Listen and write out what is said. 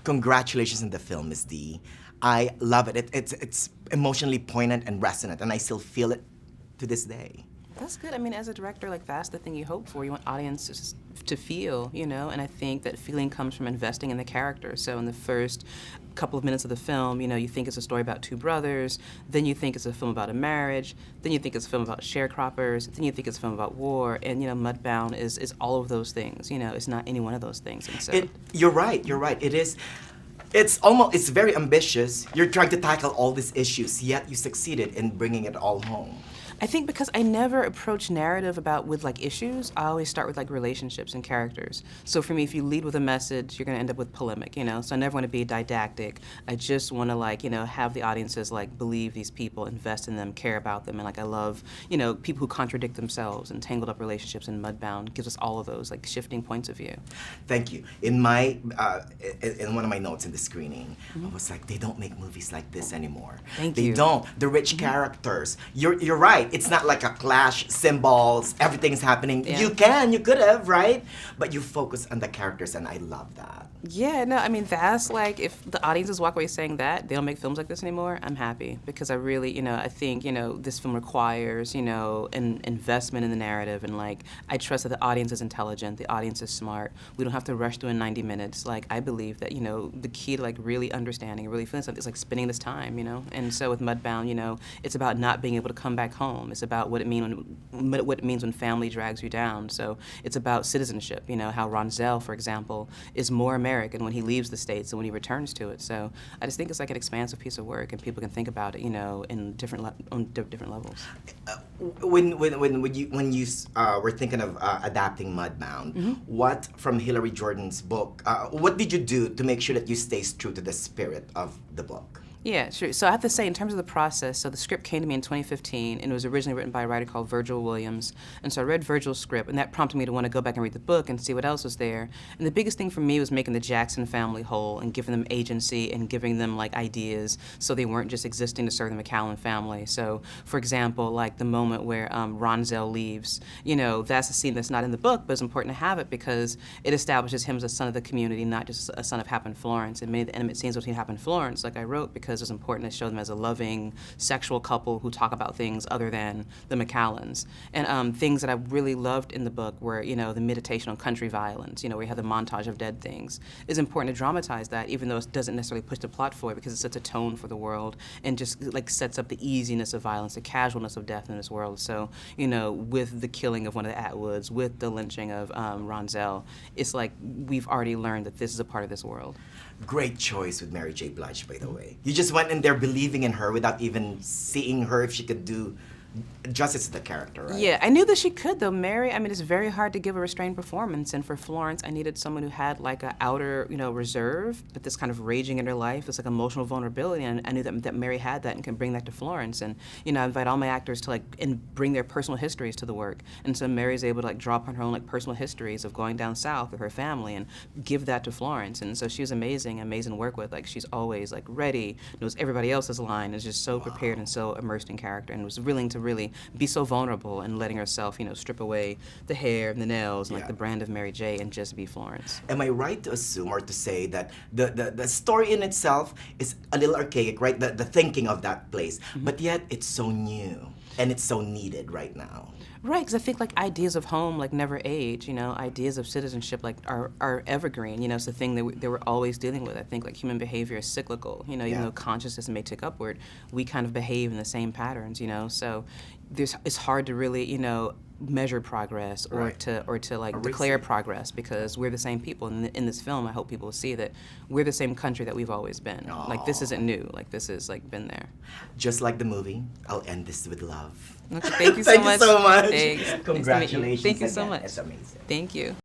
Congratulations on the film, Miss D. I love it. It's emotionally poignant and resonant, and I still feel it to this day. That's good. I mean, as a director, like that's the thing you hope for. You want audiences to feel, you know, and I think that feeling comes from investing in the character. So in the first couple of minutes of the film, you know, you think it's a story about two brothers, then you think it's a film about a marriage, then you think it's a film about sharecroppers, then you think it's a film about war, and you know, Mudbound is all of those things. You know, it's not any one of those things. And so You're right. You're right. It is. It's very ambitious. You're trying to tackle all these issues, yet you succeeded in bringing it all home. I think because I never approach narrative with like issues, I always start with like relationships and characters. So for me, if you lead with a message, you're gonna end up with polemic, you know? So I never wanna be didactic. I just wanna like, you know, have the audiences like believe these people, invest in them, care about them, and like I love, you know, people who contradict themselves and tangled up relationships, and Mudbound gives us all of those like shifting points of view. Thank you. In my in one of my notes in the screening, I was like, they don't make movies like this anymore. Thank they you. don't. The rich characters. You're right. It's not like a clash, symbols, everything's happening. Yeah. You could have, right? But you focus on the characters, and I love that. Yeah, no, I mean, that's like, if the audiences walk away saying that, they don't make films like this anymore, I'm happy. Because I really, you know, I think, you know, this film requires, you know, an investment in the narrative. And like, I trust that the audience is intelligent, the audience is smart. We don't have to rush through in 90 minutes. Like, I believe that, you know, the key to like really understanding, really feeling something is like spending this time, you know? And so with Mudbound, you know, it's about not being able to come back home. It's about what it means when family drags you down. So it's about citizenship, you know, how Ronzel, for example, is more American when he leaves the States than when he returns to it. So I just think it's like an expansive piece of work, and people can think about it, you know, in on different levels. When you were thinking of adapting Mudbound, what from Hillary Jordan's book? What did you do to make sure that you stays true to the spirit of the book? Yeah, sure. So I have to say, in terms of the process, so the script came to me in 2015, and it was originally written by a writer called Virgil Williams. And so I read Virgil's script, and that prompted me to want to go back and read the book and see what else was there. And the biggest thing for me was making the Jackson family whole and giving them agency and giving them like ideas, so they weren't just existing to serve the McCallum family. So, for example, like the moment where Ronzel leaves, you know, that's a scene that's not in the book, but it's important to have it because it establishes him as a son of the community, not just a son of Hap and Florence. And many of the intimate scenes between Hap and Florence, like I wrote, because it's important to show them as a loving, sexual couple who talk about things other than the McCallans. And things that I really loved in the book were, you know, the meditation on country violence, you know, where you have the montage of dead things. It's important to dramatize that, even though it doesn't necessarily push the plot forward, because it sets a tone for the world and just like sets up the easiness of violence, the casualness of death in this world. So, you know, with the killing of one of the Atwoods, with the lynching of Ronzel, it's like we've already learned that this is a part of this world. Great choice with Mary J. Blige, by the way. You just went in there believing in her without even seeing her if she could do justice to the character, right? Yeah, I knew that she could, though. Mary, I mean, it's very hard to give a restrained performance, and for Florence, I needed someone who had like an outer, you know, reserve, but this kind of raging in her life, this like emotional vulnerability, and I knew that Mary had that and can bring that to Florence. And, you know, I invite all my actors to like, and bring their personal histories to the work. And so Mary's able to like draw upon her own like personal histories of going down south with her family and give that to Florence. And so she was amazing to work with. Like, she's always like ready, knows everybody else's line, is just so prepared and so immersed in character, and was willing to really be so vulnerable and letting herself, you know, strip away the hair and the nails and like the brand of Mary J. and just be Florence. Am I right to assume or to say that the story in itself is a little archaic, right? The thinking of that place, but yet it's so new and it's so needed right now. Right, because I think like ideas of home like never age, you know, ideas of citizenship like are evergreen, you know, it's the thing that they were always dealing with. I think like human behavior is cyclical, you know, even though consciousness may tick upward, we kind of behave in the same patterns, you know, so it's hard to really, you know, measure progress or to like declare progress, because we're the same people. In this film, I hope people see that we're the same country that we've always been. Aww. Like, this isn't new, like this is like been there. Just like the movie, I'll end this with love. Okay, thank you so Thank much. you so much. Thanks. Congratulations. Thank you so again. much. It's amazing. Thank you.